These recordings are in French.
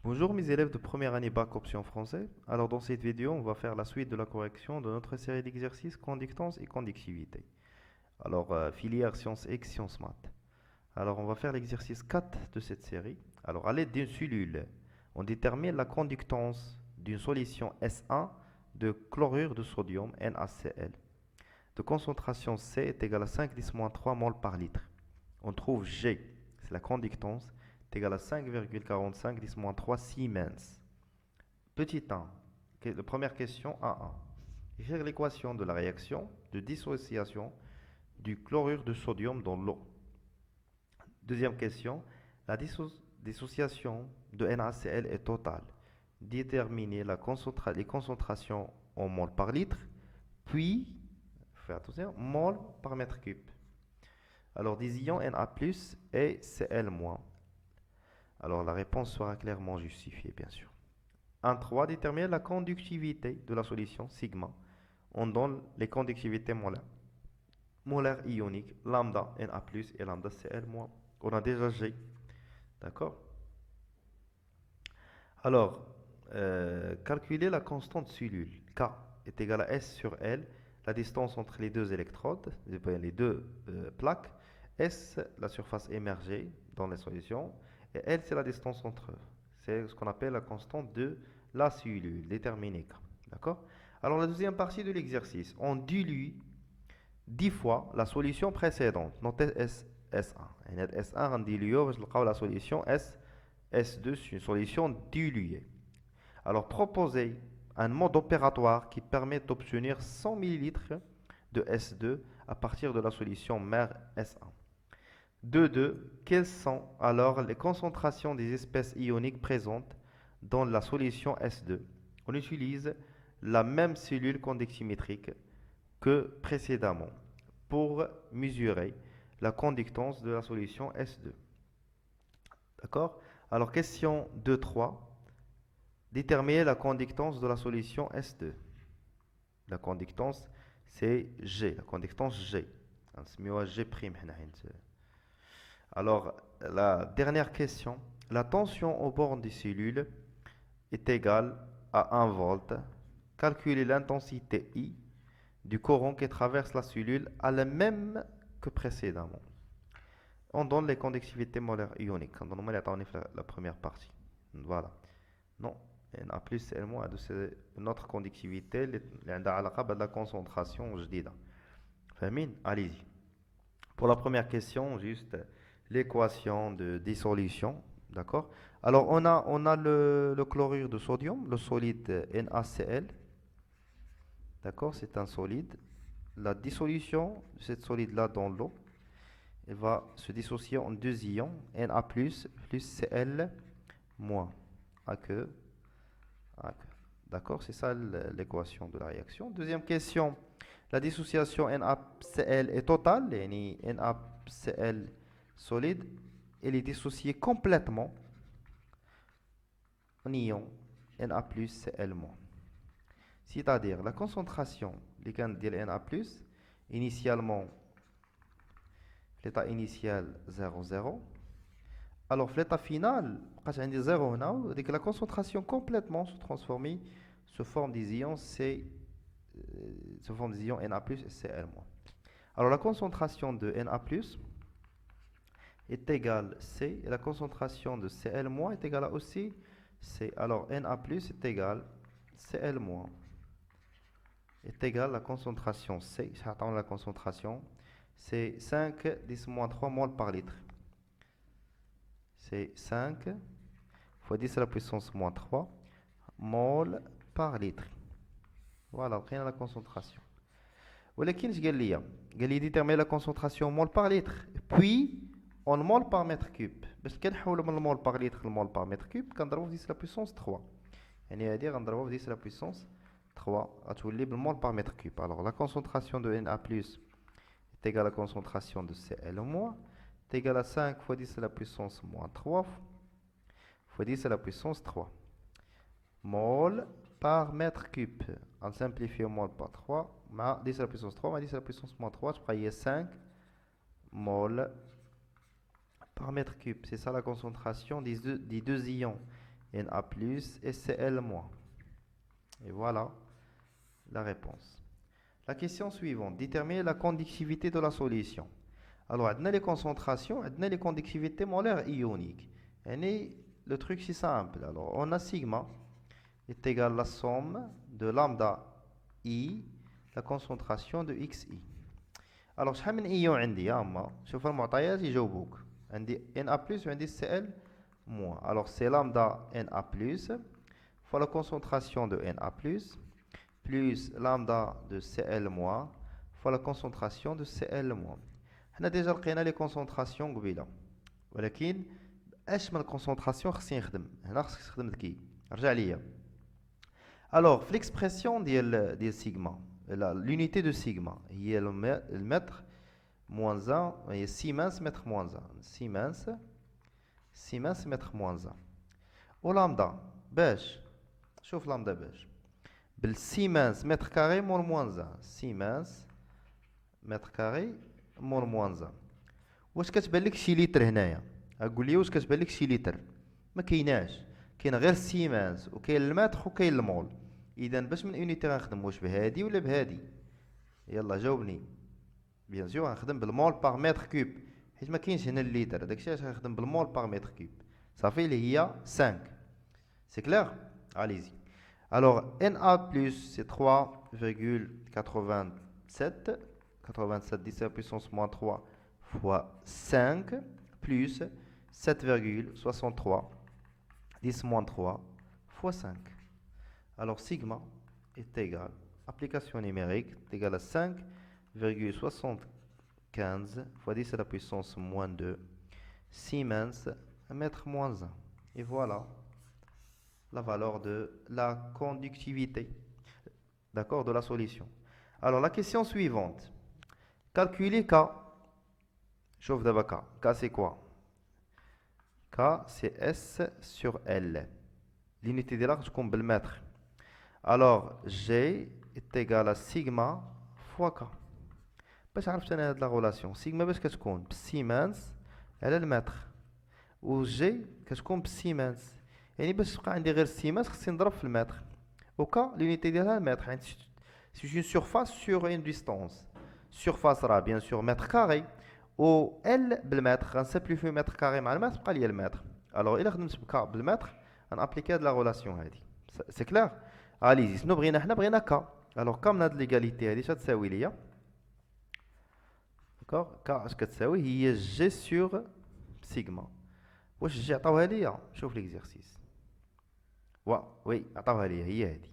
Bonjour mes élèves de première année bac option français. Alors dans cette vidéo, on va faire la suite de la correction de notre série d'exercices conductance et conductivité. Alors filière sciences X, sciences maths. Alors on va faire l'exercice 4 de cette série. Alors à l'aide d'une cellule, on détermine la conductance d'une solution S1 de chlorure de sodium NaCl. De concentration C est égale à 5 10-3 mol par litre. On trouve G, c'est la conductance, est égale à 5,45 10-3 Siemens. Petit 1, la première question A1. Écrire l'équation de la réaction de dissociation du chlorure de sodium dans l'eau. Deuxième question, la dissociation de NaCl est totale. Déterminer les concentrations en mol par litre, puis, faites attention, mol par mètre cube. Alors des ions Na+, et Cl-. Alors la réponse sera clairement justifiée, bien sûr. 1.3. Déterminer la conductivité de la solution sigma. On donne les conductivités molaires ioniques, lambda Na+, et lambda Cl-. On a déjà G. D'accord? Alors, calculer la constante cellule. K est égale à S sur L, la distance entre les deux électrodes, les deux plaques. S, la surface émergée dans les solutions, et L, c'est la distance entre eux. C'est ce qu'on appelle la constante de la cellule, déterminée K. D'accord? Alors, la deuxième partie de l'exercice, on dilue 10 fois la solution précédente. Notez S1. Et S1, on dilue, la solution S2, c'est une solution diluée. Alors, proposez un mode opératoire qui permet d'obtenir 100 ml de S2 à partir de la solution mère S1. 2.2. Quelles sont alors les concentrations des espèces ioniques présentes dans la solution S2? On utilise la même cellule conductimétrique que précédemment pour mesurer la conductance de la solution S2. D'accord? Alors, question 2.3. Déterminer la conductance de la solution S2. La conductance, c'est G, la conductance G. G'. Alors, la dernière question. La tension au bord des cellules est égale à 1 volt. Calculer l'intensité I du courant qui traverse la cellule à la même que précédemment. On donne les conductivités molaires ioniques. On donne la première partie. Voilà. Non. Na plus Cl moins, c'est notre conductivité اللي عندها علاقة بلا concentration جديدة. فاهمين؟ Allez-y. Pour la première question, juste l'équation de dissolution, d'accord? Alors on a le chlorure de sodium, le solide NaCl, d'accord? C'est un solide. La dissolution de cette solide-là dans l'eau, elle va se dissocier en deux ions, Na plus Cl moins. AQ. D'accord, c'est ça l'équation de la réaction. Deuxième question, la dissociation NaCl est totale, NaCl solide, elle est dissociée complètement en ion Na plus Cl moins. C'est-à-dire la concentration de Na plus, initialement, l'état initial 0,0. Alors, l'état final, quand on dit 0, la concentration complètement se transforme sous forme des ions sous forme des ions Na+, et Cl-. Alors, la concentration de Na+, est égale C, et la concentration de Cl- est égale à aussi C. Alors, Na+, est égal Cl-, est égal à la concentration C. J'attends la concentration, c'est 5-10-3 mol par litre. C'est 5 fois 10 à la puissance moins 3 mol par litre. Voilà, rien à la concentration. ولكن اش قال لي؟ قال لي déterminer la concentration mol par litre puis en mol par mètre cube. باش كنحولوا من المول par litre للمول par mètre cube كنضربوا في 10 à la puissance 3. يعني هذه غنضربوا في 10 à la puissance 3 غتولي بالمول par mètre cube. Alors la concentration de Na+ est égale à la concentration de Cl- est égale à 5 fois 10 à la puissance moins 3 fois 10 à la puissance 3. Mol par mètre cube. On simplifie au mol par 3. 10 à la puissance 3, 10 à la puissance moins 3, je crois qu'il y a 5 mol par mètre cube. C'est ça la concentration des deux ions Na plus et Cl moins. Et voilà la réponse. La question suivante. Déterminer la conductivité de la solution. Alors, on a les concentrations, on a les conductivités molaires ioniques. Et le truc c'est simple. Alors, on a sigma est égal à la somme de lambda I, la concentration de xi. Alors, شحال من ion عندي يا اما شوف المعطيات يجاوبوك. عندي Na plus وعندي Cl moins. Alors, c'est lambda Na plus fois la concentration de Na plus lambda de Cl moins fois la concentration de Cl moins. On a déjà لقينا les concentrations قبيله. ولكن اش من الكونسونطراسيون خصني نخدم هنا خصك تخدم ذكي رجع ليا. Alors, l'expression de sigma, l'unité de sigma, il y a le mètre moins 1, il y a Siemens mètre moins 1. Siemens mètre moins 1. Au lambda, باش شوف lambda باش بالسيمنس متر كاري مول moins 1. سيمنس متر كاري مول moins 1. واش كتبان لك شي لتر هنايا؟ اقول لي واش كتبان لك شي لتر؟ ما كايناش، كاين غير السيمنس وكاين المتر وكاين المول. اذا باش من اونيتي غنخدم واش بهادي ولا بهادي؟ يلا جاوبني. بيان سور غنخدم بالمول باغ متر كوب حيت ما كاينش هنا الليتر، داكشي علاش غنخدم بالمول باغ متر كوب. صافي اللي هي 5. سي كلير؟ اليزي. Alors Na plus c'est 3,87 10 à la puissance moins 3 fois 5 plus 7,63 10 moins 3 fois 5. Alors sigma est égal, application numérique est égal à 5,75 fois 10 à la puissance moins 2 Siemens mètre moins 1. Et voilà la valeur de la conductivité, d'accord, de la solution. Alors la question suivante. Calculer K. Chauffe d'abord K. K c'est quoi? K c'est S sur L. L'unité de l'arc comme le mètre. Alors G est égal à sigma fois K. باش عرفت انا هاد لا غولاسيون سيغما باش كتكون بالسيمانس على المتر و جي كتكون بالسيمانس. يعني باش تبقى عندي غير السيمانس خصني نضرب في المتر. وكا لونيتي ديالها المتر حيت سي اون سورفاس سور اون ديستانس. سورفاس راه بيان سور متر كاري و ال بالمتر غنسامبليفيو متر كاري مع المتر بقى ليا المتر. الوغ الا خدمت بكا بالمتر غنابليكي هاد لا غولاسيون هادي. سي كلير؟ اليزي شنو بغينا حنا؟ بغينا كا. الوغ كا من هاد ليغاليتي هادي اش غتساوي ليا؟ داكوغ كا اش كتساوي؟ هي جي سور سيغما. واش جي عطاوها ليا؟ شوف ليكزيرسيس. وي عطاوها ليا هي هادي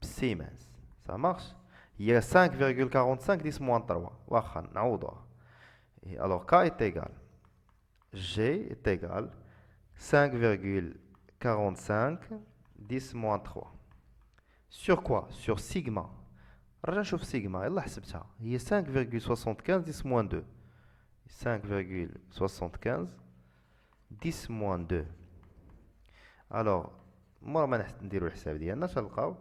بالسيمانس. سا مارش. هي 5,45 10 moins 3. واخا نعوضوها. الوغ كا est égal G est égal 5,45 10 moins 3. Sur quoi? Sur sigma. رجع نشوف سيغما يلا حسبتها هي 5,75 10 moins 2. 5,75 10 moins 2. Alors مورا ما نديرو الحساب ديالنا تلقاو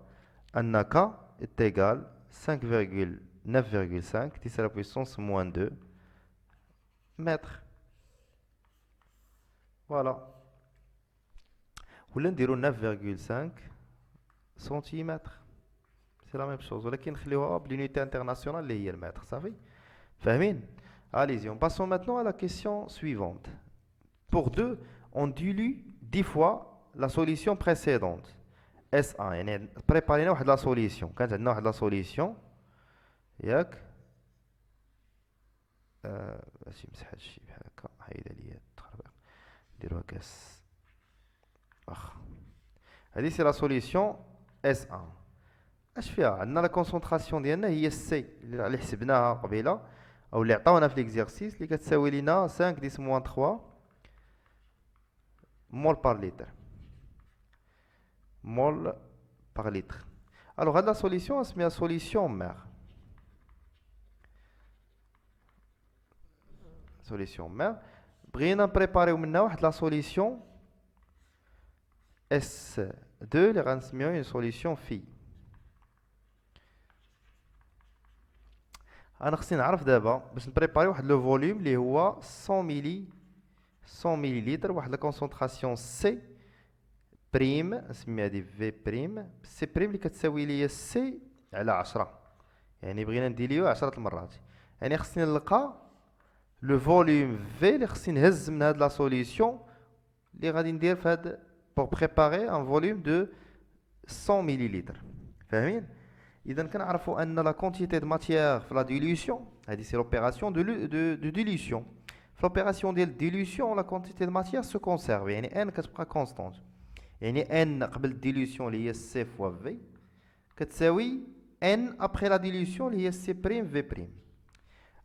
ان ك est égal 5,9,5 10 à la puissance moins 2 mètres. Voilà. ولا نديرو 9,5 سنتيمتر. C'est la même chose. ولكن نخليوها بلونيتي انترناسيونال اللي هي المتر. صافي فاهمين؟ Allez-y, on passons maintenant à la question suivante. Pour 2, on dilue 10 fois la solution précédente. S1 يعني بريبارينا واحد لا سوليسيون. كانت عندنا واحد لا سوليسيون ياك باش يمسح هادشي بحال هكا. حيد عليا التخربيق نديروها كاس. واخا هادي سي لا سوليسيون S1. اش فيها؟ عندنا لا كونسونطراسيون ديالنا هي سي اللي حسبناها قبيله او اللي عطاونا في ليكزيرسيس اللي كتساوي لينا 5 10 moins 3 مول بار لتر. مول par litre. Alors هاد لا سوليسيون اسميها سوليسيون مير. سوليسيون مير بغينا نبريباريو منها واحد لا سوليسيون S2 اللي غنسميوها اون سوليسيون في. انا خصني نعرف دابا باش نبريباري واحد لو فوليوم اللي هو 100 ملي لتر واحد لا كونسونطراسيون سي بريم، نسميها هذه في بريم، سي بريم اللي كتساوي لي سي على 10. يعني بغينا نديريو 10 المرات، يعني خصني نلقى لو فوليوم في اللي خصني نهز من هاد لا سوليسيون اللي غادي ندير في هاد بور بريباري ان فوليوم دو 100 مليلتر. فاهمين؟ اذا كنعرفوا ان لا كونتيتي دو ماتيير في لا ديليوسيون، هذه سي لوبيراسيون دو ديليوسيون. في لوبيراسيون ديال ديليوسيون لا كونتيتي دو ماتيير سو كونسيرف، يعني ان كتبقى كونستانت. يعني ان قبل الديليوسيون اللي هي سي فوا في كتساوي ان ابخي لا ديليوسيون اللي هي سي بريم في بريم.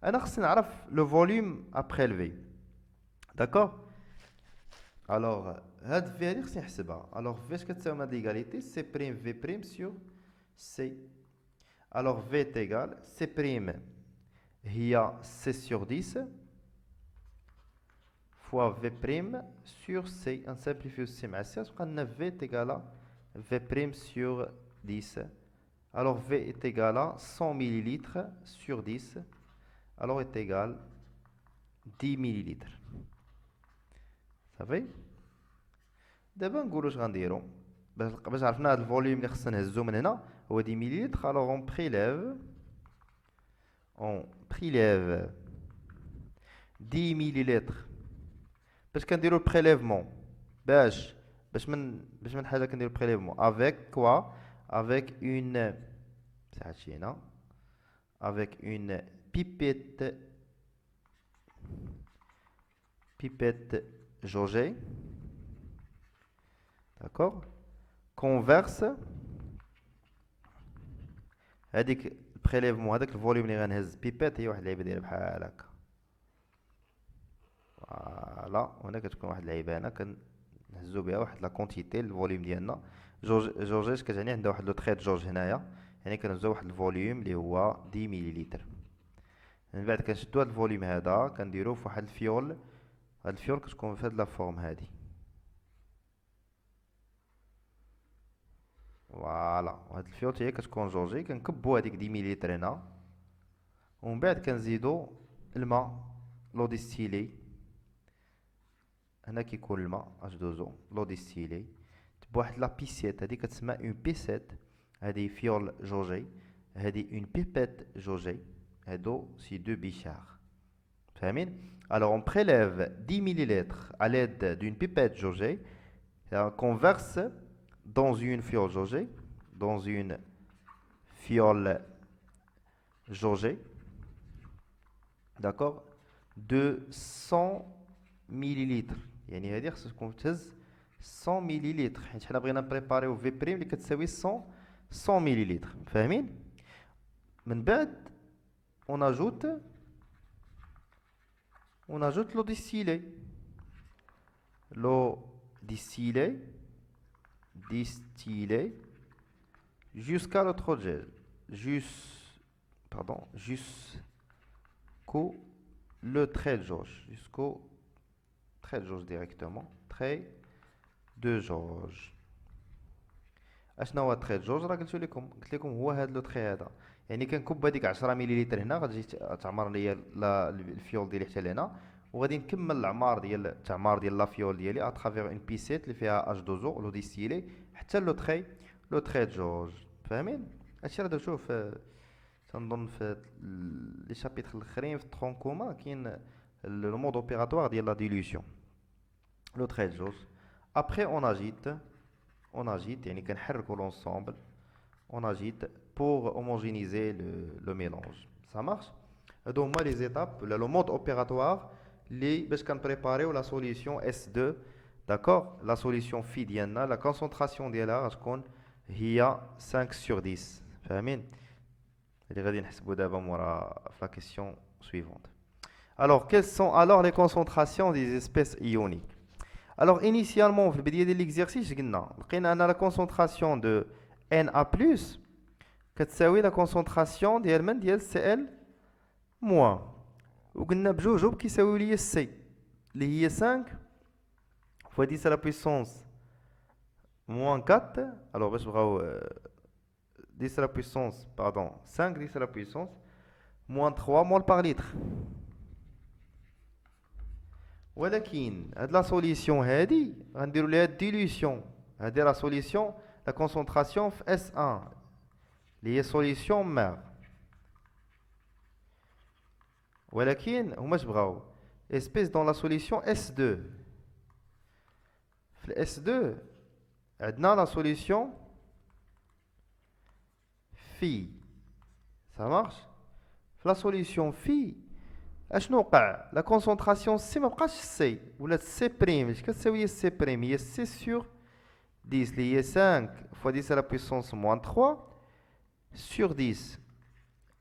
انا خصني نعرف لو فوليوم ابخي الفي. داكور. الوغ هاد في هادي خصني نحسبها. الوغ فاش كتساوي هاد ليغاليتي سي بريم في بريم سور سي. الوغ في تيغال سي بريم هي سي سور 10 فوا في بريم سور سي. نسامبليفيو سي مع سي تبقى لنا في تيغالا في بريم سور 10. الوغ في تيغالا 100 مليلتر سور 10. الوغ est égal 10 مليلتر. صافي. دابا نقولوا اش غنديروا باش عرفنا هاد الفوليوم اللي خصنا نهزو من هنا هو 10 مليلتر. الوغ اون بريليف 10 مليلتر. باش كنديروا البريليفمون باش من حاجه كنديروا البريليفمون افيك كوا افيك اون ساعه شي هنا افيك اون pipette jaugée. D'accord. Converse هذيك البريليفمون هذاك الفوليوم اللي غنهز بيبيت هي واحد اللعيبه دايره بحال هكا. فوالا. وهنا كتكون واحد اللعيبه هنا كنهزو بها واحد لا كونتيتي الفوليوم ديالنا. جوجيش كتعني عندها واحد لو تريت جوج هنايا، يعني كنهزو واحد الفوليوم اللي هو 10 مليلتر. من بعد كنشدو هاد الفوليوم هذا كنديروه في واحد الفيول. هاد الفيول كتكون في هاد لا فورم هادي. فوالا. وهاد الفيول هي كتكون جوجي. كنكبو هاديك 10 مليلتر هنا، ومن بعد كنزيدو الماء لو ديستيلي. هنا كيكون الماء اش دوزو لو ديستيلي بواحد لا بيسيت. هادي كتسمى اون بيسيت. هادي فيول جوجي، هادي اون بيبيت جوجي. هادو سي دو بيشار. فاهمين؟ Alors on prélève 10 ml à l'aide d'une pipette jaugée, qu'on verse dans une fiole jaugée, d'accord, de 100 millilitres. يعني هذه خصكم تهز 100 مليلتر، حيت حنا بغينا نبريباريو في بريم اللي كتساوي 100 مليلتر. فاهمين؟ من بعد on ajoute l'eau distillée. L'eau distillée jusqu'à l'autre gel. Jusqu'au le trait de jauge. Jusqu'au trait de jauge directement. Trait de jauge. اشنا هو التري جوج؟ راه قلت لكم هو هذا لو تري هذا. يعني كنكب هذيك 10 مليلتر هنا غتجي تعمر ليا الفيول ديالي حتى لهنا، وغادي نكمل العمار ديال التعمار ديال لا فيول ديالي اترافيغ اون بيسيت اللي فيها اش دوزو لو ديستيلي حتى لو تري جوج. فاهمين؟ هادشي راه درتوه في تنظن في لي شابيتر الاخرين في الترونكوما كاين لو مود اوبيراتوار ديال لا ديليوسيون لو تري جوج. ابري on agite, يعني كنحركو l'ensemble, on agite pour homogénéiser le mélange. Ça marche? هادو هما les étapes, le mode opératoire اللي باش كنبريباريو la solution S2. d'accord. La solution phi ديالنا la concentration ديالها غتكون هي 5/10. فاهمين؟ اللي غادي نحسبو دابا مورا في la question suivante. Alors, quelles sont alors les concentrations des espèces ioniques? Alors, initialement, في البداية ديال l'exercice قلنا لقينا أن la concentration de Na+ كتساوي la concentration ديال من ديال Cl moins، وقلنا بجوجهم كيساويو ليا C اللي هي 5 fois 10 à la puissance moins 4. alors باش بغاو 10 à la puissance pardon 5 10 à la puissance moins 3 mol par litre. ولكن هاد لا سوليسيون هادي غنديرو ليها ديليوسيون. هذه la solution, la concentration في S1 اللي هي solution مير. ولكن هما اش بغاو espèce dans la solution S2. في ال S2 عندنا la solution phi. Ça marche. في la solution phi اشنو وقع؟ لا كونسونطراسيون سي ما بقاش سي ولات سي بريم. اش كتساوي سي بريم؟ هي سي سور 10 اللي هي 5 fois 10 à la puissance moins 3 sur 10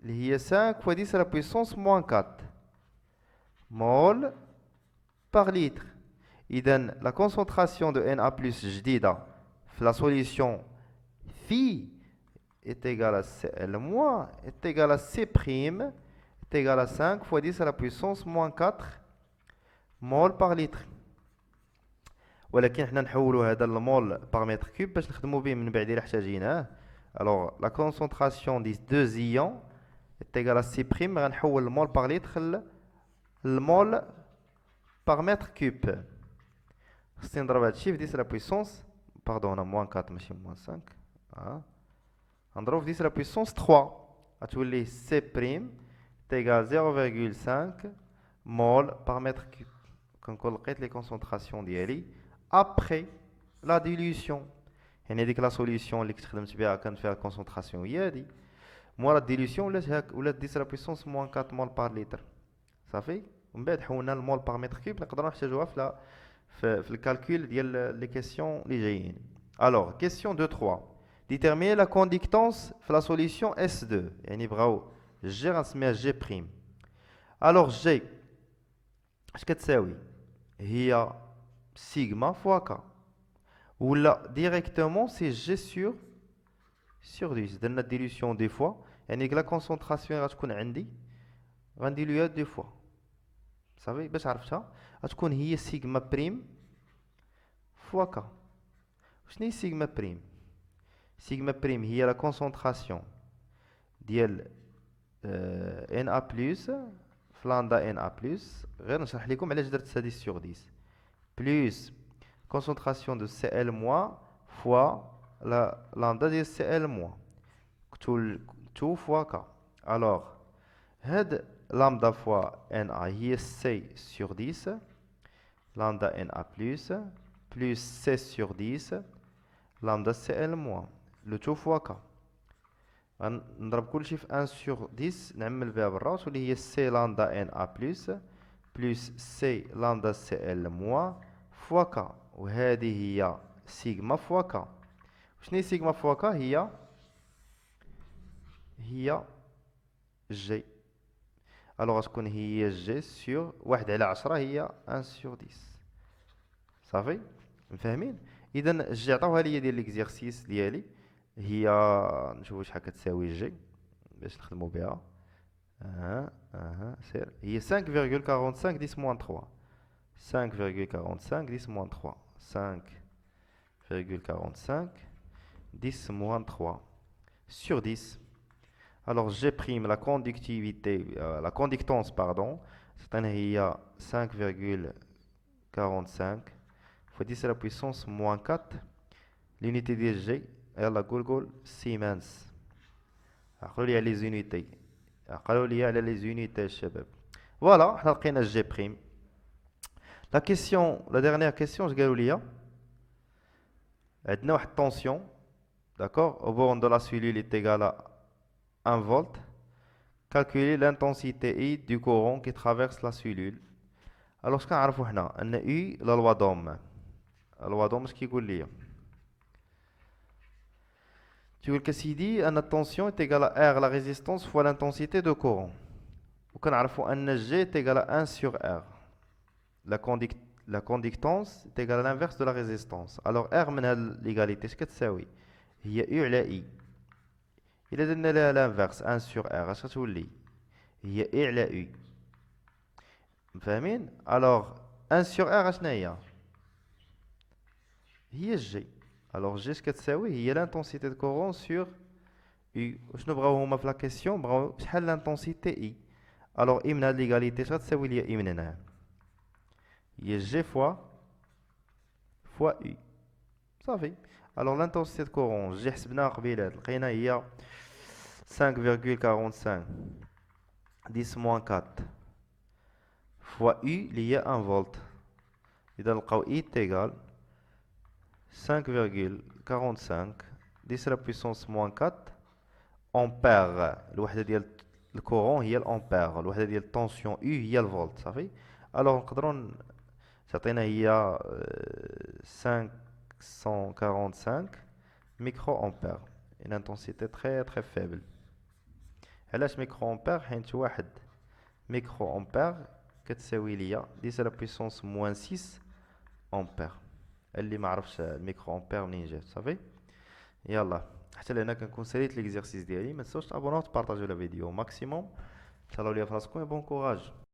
اللي هي 5 fois 10 à la puissance moins 4 mol par litre. إذا la concentration de Na+ جديدة في la solution phi est égale à Cl- est égale à C' est égal à 5 fois 10 à la puissance moins 4 mol par litre. ولكن حنا نحولوا هذا المول par mètre cube باش نخدموا به من بعد إلا احتاجيناه. alors la concentration des deux ions est égale à C'. غنحول المول par litre المول par mètre cube. خصني نضرب هادشي في 10 à la puissance باردون moins 4 ماشي moins 5 نضرب في 10 à la puissance 3 غتولي C' égale 0,5 mol par mètre cube. كنكون لقيت لي كونسونطراسيون ديالي après la dilution. يعني ديك لا سوليسيون اللي كنت خدمت بها كانت فيها الكونسونطراسيون هي هادي مورا ديليسيون ولات 10 puissance moins 4 mol par litre. صافي. ومن بعد حولنا المول par mètre cube نقدروا نحتاجوها في الكالكول ديال لي كيسيون اللي جايين. alors question 2 3 déterminer la conductance في la solution S2. يعني بغاو G غنسميها G prime. alors G اش كتساوي؟ هي سيغما فوا K ولا ديريكتومون سي G sur 10. درنا ديليسيون دي فوا يعني لا كونسونطراسيون غتكون عندي غنديلوها دي فوا. صافي. باش عرفتها غتكون هي سيغما بريم فوا K. شنو هي سيغما بريم؟ سيغما بريم هي لا كونسونطراسيون ديال Na plus فلاندا Na plus. غير نشرح لكم علاش درت هادي sur 10 plus concentration de Cl- fois la lambda ديال Cl- tout fois K. alors هاد lambda fois Na هي C sur 10 lambda Na plus C sur 10 lambda Cl- le tout fois K. غنضرب كلشي في 1 sur 10 نعمل بها برا تولي هي C lambda Na plus C lambda Cl- fois K. وهذه هي سيغما فوا K. شنو هي سيغما فوا K؟ هي جي. الوغ غتكون هي جي سور 1 على 10 هي 1 sur 10. صافي. مفاهمين؟ اذا جي عطاوها ليا ديال ليكزيرسيس ديالي هي نشوفوا شحال كتساوي جي باش نخدموا بها. سير هي 5,45 10 moins 3 5,45 10 moins 3 5,45 10 moins 3 sur 10. alors G' la conductivité la conductance pardon c'est هي 5,45 fois 10 à la puissance moins 4 l'unité ديال G يلا قول سيمنز. عقلوا لي على لي زونيتي عقلوا لي على لي زونيتي الشباب. فوالا حنا لقينا G'. La question, la dernière question, je قالوا لي عندنا واحد tension, d'accord, au bord de la cellule est égale à 1 volt. Calculer l'intensité I du courant qui traverse la cellule. alors كنعرفوا حنا ان U la loi d'Ohm. la loi d'Ohm اش كيقول لي؟ تقول كسيدي ان التونسيون est égale à R la résistance fois l'intensité de courant. وكنعرفوا ان G est égale à 1 sur R. La conductance est égale à l'inverse de la résistance. alors R من هاد l'égalité اش كتساوي؟ هي U على I. إلا درنا لها l'inverse 1 sur R اش غتولي؟ هي I على U. فاهمين؟ alors 1 sur R اشنا هي G. alors G اش كتساوي؟ هي l'intensité de courant sur U. وشنو بغاو هما في لا كيسيون؟ بغاو شحال l'intensité I. alors I من هاد l'égalité اش غتساوي ليا I من هنا؟ هي G fois U. صافي. alors l'intensité de courant جي حسبناها قبيله لقينا هي 5,45 10 moins 4 fois U اللي هي 1 فولت. اذا نلقاو I égale 5,45 10 la puissance moins 4 امبير. الوحده ديال الكورون هي الامبير، الوحده ديال الطونسيون U هي الفولت. صافي. الوغ نقدروا تعطينا هي 545 ميكرو امبير، une intensité très très faible. علاش ميكرو امبير؟ حيت واحد ميكرو امبير كتساوي ليا 10 لا بويسونس موان 6 امبير. اللي ما عرفش الميكرو امبير منين جات. صافي. يلا حتى لهنا كنكون ساليت ليكزارسيس ديالي. ما تنساوش تابوناو وتبارطاجيو لا فيديو ماكسيموم. تهلاو ليا فراسكم، بون كوراج.